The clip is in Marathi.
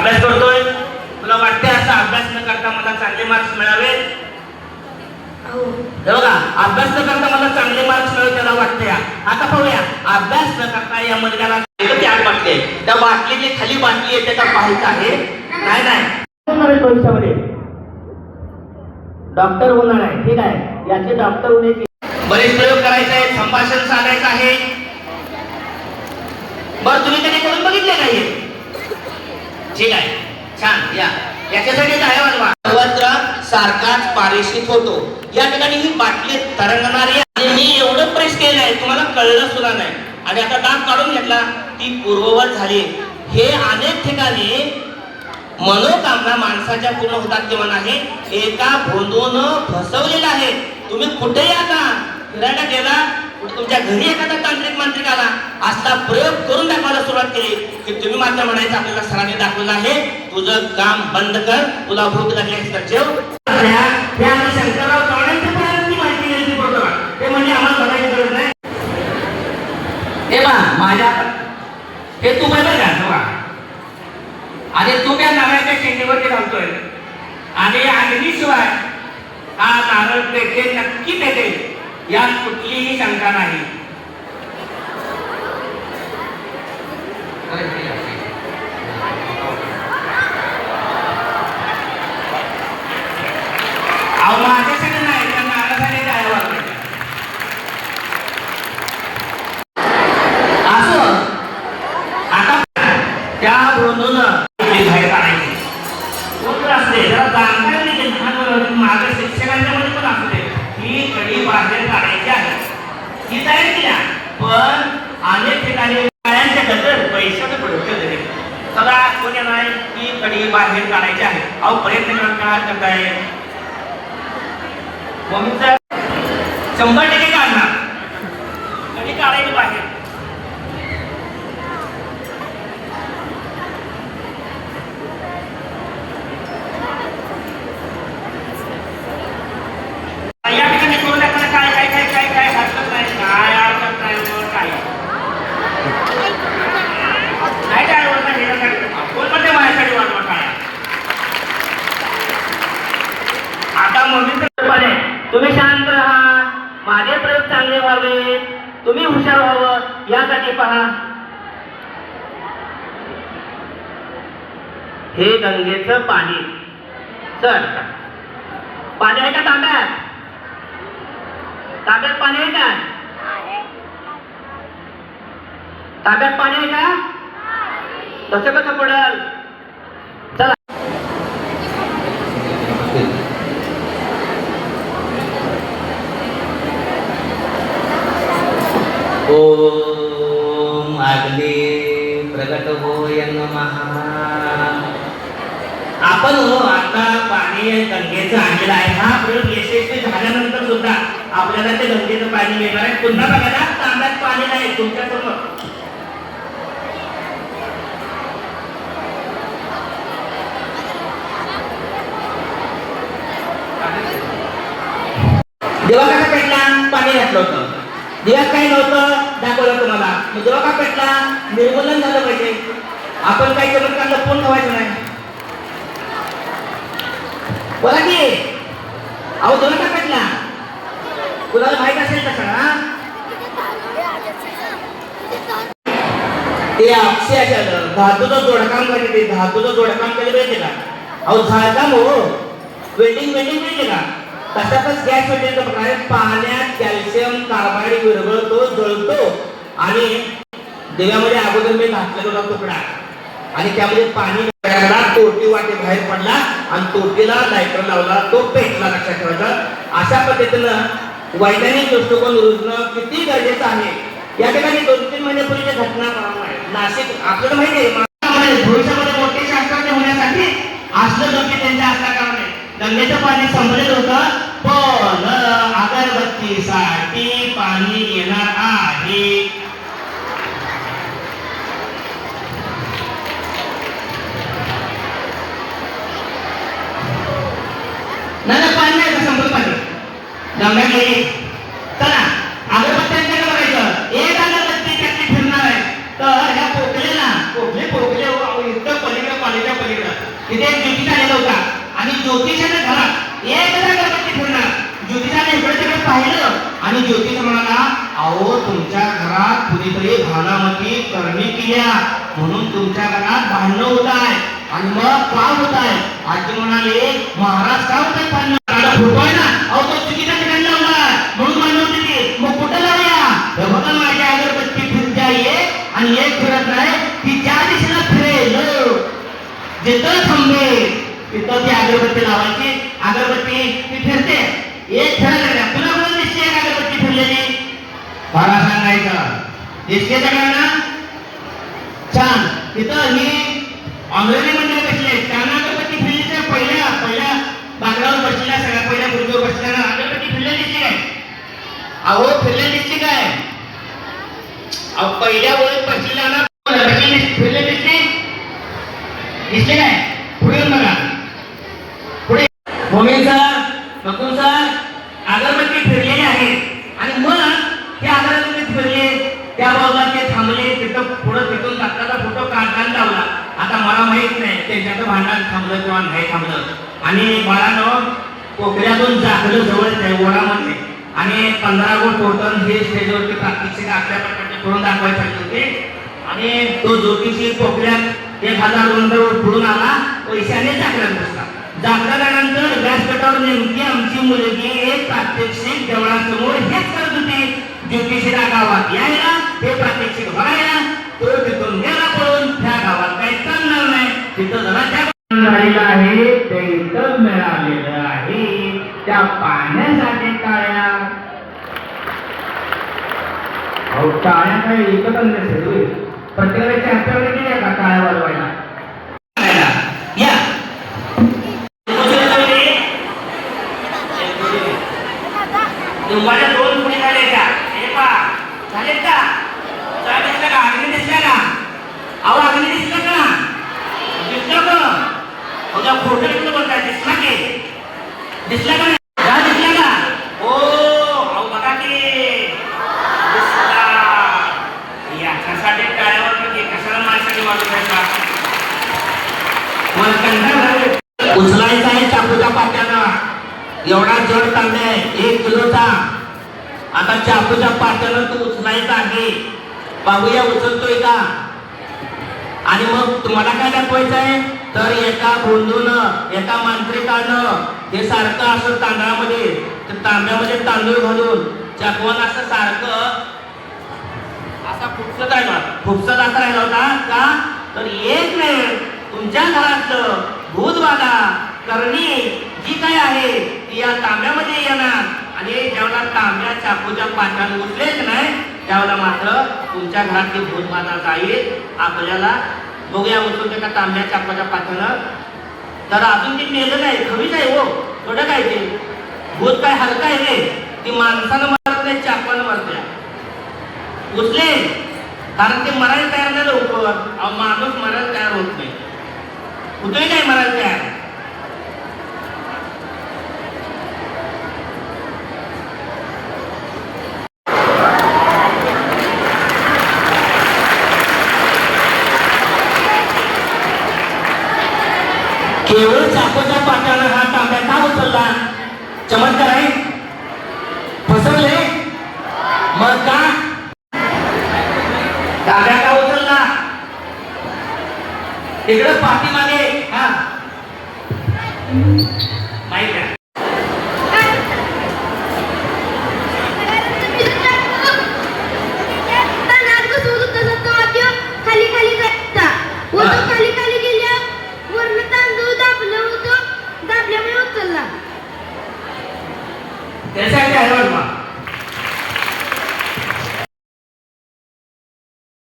अभ्यास करतोय, तुला वाटते असा अभ्यास न करता मला चांगले मार्क्स मिळावे? बघा, अभ्यास न करता मला चांगले मार्क्स मिळावे त्याला वाटते. आता पाहूया, अभ्यास न करता या मुलग्याला आग वाटते. त्या बाटलीची खाली बाटली आहे त्याचा पाहायचं आहे. नाही नाही, भविष्यामध्ये डॉक्टर होणार आहे. ठीक आहे, याचे डॉक्टर होण्याची बरेच प्रयोग करायचे आहेत, संभाषण साधायचं आहे. बरं, तुम्ही कधी करून बघितले नाही? ठीक आहे, छान. याच्यासाठी टाळ्या वाजवा. सर्वत्र सारखाच पारिषित होतो. या ठिकाणी ही बाटली तरंगणारी आणि मी एवढं प्रेस केलं आहे तुम्हाला कळलं सुद्धा नाही. आणि आता दाब काढून घेतला, ती पूर्ववत झाली. हे अनेक ठिकाणी मनोकामना माणसाच्या पूर्ण होतात किंवा नाही, एका भोंदून फसवलेलं आहे. तुम्ही कुठेही आता फिरायला गेला, तुमच्या घरी एखादा तांत्रिक मांत्रिक आला, असा प्रयोग करून दाखवायला सुरुवात केली की तुम्ही मात्र म्हणायचं आपल्याला सरांनी दाखवलं आहे, तुझं काम बंद कर, तुला भूक लागली तर जेव. शंकरराव चव्हाणांच्या पर्यंत माहिती दिली बरोबर. ते म्हणजे आम्हाला बघायची गरज नाही. हे बा माझ्या हे तू बरोबर का? आणि तू त्या नारळाच्या शेंडीवरती घालतोय आणि अग्नीशिवाय हा नारळ पेटे नक्की पेटेल यात कुठलीही शंका नाही. माझ्यासाठी नाही, त्या नारळासाठी काय वाटत असं. आता त्या बरोबर बाहेर काढायची कोण असते जरा जाणकार माझ्या शिक्षकांच्या मध्ये पण असते. ही कडी बाहेर काढायची आहे, ही तयार केल्या. पण अनेक ठिकाणी काळ्यांच्या गदर पैशाचं प्रोडक्शन दिले. सगळा कोणी नाही की कडी बाहेर काढायची आहे. अहो प्रयत्न काय करताय? मम्मीचा 100% काढणार, कडी काढायची बाहेर. या ठिकाणी करून काय काय काय काय काय हरकत नाही, काय हरकत नाही. काय नाही काय आवडत नाही, कोण म्हणते माझ्यासाठी वाटवा काय? आता मम्मी तुम्ही शांत राहा, माझे प्रयोग चांगले व्हावे, तुम्ही हुशार व्हावं यासाठी पहा. हे गंगेचं पाणी. सर पाणी आहे का तांब्यात? ताब्यात पाणी आहे का? ताब्यात पाणी आहे का? तसं कसं पडल? चला ओम अग्नी प्रगट होय नमः. आपण आता पाणी गंगेचं आणलेलं आहे. हा प्रयोग यशस्वी झाल्यानंतर सुद्धा आपल्याला ते गंगेचं पाणी मिळणार आहे. पुन्हा बघा, तांब्यात पाणी नाही तुमच्या समोर. देवा कसा पेटला? पाणी घातलं होतं. दिव्यात काही नव्हतं, दाखवलं तुम्हाला. देवा का पेटला? निर्मूलन झालं पाहिजे. आपण काही चमत्कार लपवून ठेवायचं नाही. बोला की अहो देवा का पेटला? कुणाला माहित असेल कसं? ते अक्षय धातूचं जोडकाम करते. धातूचं जोडकाम केलं पाहिजे का? अहो झाडकाम हो, वेल्डिंग पाहिजे का? तशातच गॅस वेल्डिंगचा प्रकार आहे. पाण्यात कॅल्शियम कार्बाईड विरघळतो, जळतो आणि दिव्यामध्ये अगोदर मी घातलेला तुकडा आणि त्यामध्ये पाणी तोटी वाटे बाहेर पडला आणि तोटीला लायटर लावला, तो पेटला. लक्षात ठेवायचं. अशा पद्धतीनं वैज्ञानिक दृष्टिकोन रुजणं किती गरजेचं आहे. या ठिकाणी 2-3 महिन्यापूर्वीच्या घटना नाशिक आपल्याला माहिती आहे. भविष्यामध्ये मोठे शास्त्रज्ञ होण्यासाठी असलं डोके त्यांच्या हस्ताकाराने गंगेचं पाणी संपलेलं होतं, पण अगरबत्तीसाठी पाणी येणार आहे. नाही पाणी नाही का? संपलं पाणी गंगा गेली. चला अगरबत्त्यांकडे बघायचं. एक अगरबत्ती त्याची फिरणार आहे तर ह्या पोकलेला पोकले इतकं पलीकडे कॉलेजच्या पलीकडं तिथे एक ज्योतिष आलेला होता आणि ज्योतिषाच्या घरात एकदा अगरबत्ती फिरणार. ज्योतिषाने इकडे तिकडे पाहिलं आणि ज्योतिष म्हणाला, अहो तुमच्या घरात कुणीतरी भावनामती करणी केल्या म्हणून तुमच्या घरात भांडणं होत आहे. आणि मग का होत आहे? आजी म्हणाले, महाराज का होत आहे भांडणं? फोटो आहे ना, अहो तो चुकीच्या ठिकाणी लावला म्हणून भांडण होते ती. मग कुठं लावूया? हे बघा माझी अगरबत्ती फिरते आहे आणि एक फिरत नाही, ती ज्या दिशेला फिरेल जिथं थांबेल तिथं ती अगरबत्ती लावायची. अगरबत्ती ती फिरते, एक फिरायला लागल्या पुन्हा पुन्हा दिसते एक अगरबत्ती फिरलेली. मला सांगायचं दिसते सगळ्यांना छान. तिथं ही अंग्रेजी मंडळी बसले, त्यांना अगरबत्ती फिरलीच्या पहिल्या बाकडावर बसलेल्या सगळ्या पहिल्या खुर्चीवर बसलेल्या अगरबत्ती फिरलेली दिसते काय? अहो फिरलेली दिसते काय? अहो पहिल्या ओळख बसलेल्या फिरले दिसते दिसले काय? पुढे येऊन बघा, पुढे मोमीन सर, बकुल सर, अगरबत्ती फिरलेली आहे आणि मग ते अगरबत्ती फिरले, त्या बाजूला ते थांबले, तिथं पुढं तिथून दाखवायचा फोटो काढताना लावला. आता मला माहित नाही त्यांच्यात भांडण थांबलं किंवा नाही थांबलं. आणि बाळानं कोकऱ्यातून जागलं जवळच आहे ओढामध्ये आणि 15 गो टोटल हे स्टेजवरती प्रात्यक्षिक आपल्या प्रकारचे करून दाखवायचे होते. आणि तो ज्योतिषी कोकऱ्यात 1000 पुढून आला, पैशाने जागरण बसला. जागरल्यानंतर व्यासपीठावर नेमकी आमची मुलगी एक प्रात्यक्षिक देवळासमोर हेच करत होती. ज्योतिषीला गावात यायला, हे प्रात्यक्षिक बघायला, तो तिथून गेला पळून. त्या गावात काही चालणार नाही, तिथं जरा राहिलं आहे ते इथं मिळालेलं आहे. त्या पाण्यासाठी टाळ्या, अहो टाळ्या काही एकच नसेल, प्रत्येकाच्या हातावर गेल्या का टाळ्या वाजवायला? या माझ्या 2 पुढे झाले का? हे पा झालेत का? काय दिसलं का? अग्नी दिसल्या का? अहो अग्नी दिसलं का? दिसलं का? उद्या फोटो घेऊन बोलताय, दिसला की? दिसला का? दिसला का? ओ अहो बघा की दिसला. याच्यासाठी टाळ्यावर कशाला माझ्यासाठी वाजवायचा? मला कंटाळा उचलायचा आहे चाकूच्या पाट्यानं. एवढा जड तांबे आहे 1 किलोचा. आता चाकूच्या पाट्यानं तू उचलायचा आहे. बाबूया उचलतोय का? आणि मग तुम्हाला काय दाखवायचं आहे? तर एका बोंडूनं, एका मांत्रिकानं हे सारखं असं तांदळामध्ये, तांब्यामध्ये तांदूळ घालून चाकवान असं सारखं असा खुपसत राहिला. खुपसत असा राहिला होता का? तर एक वेळ तुमच्या घरातलं भूतबाधा करणी जी काय आहे ती या तांब्यामध्ये येणार. आणि जेव्हा तांब्या चाकूच्या पाठ्यानं उचलेच नाही त्यावेळेला मात्र तुमच्या घरातली भूतबाधा जाईल. आपल्याला बघूया उचलते का तांब्या चाकूच्या पाठ्यानं? तर अजून ती मेलं नाही, खवीच आहे हो. थोडं काय ते भूत काय हलका आहे रे? ती माणसानं मरत नाही, चाकवानं मरते. उचले कारण ते मरायला तयार नाही लवकर. माणूस मरायला तयार होत नाही. होतोय काय मरायला तयार? केवळ चाकूच्या पाट्यानं हा तांब्या का उचलला? चमत्कार आहे? फसवले? मग का तांब्या का उचलला? इकडं पाठीमागे हा माहित आहे. त्यासाठी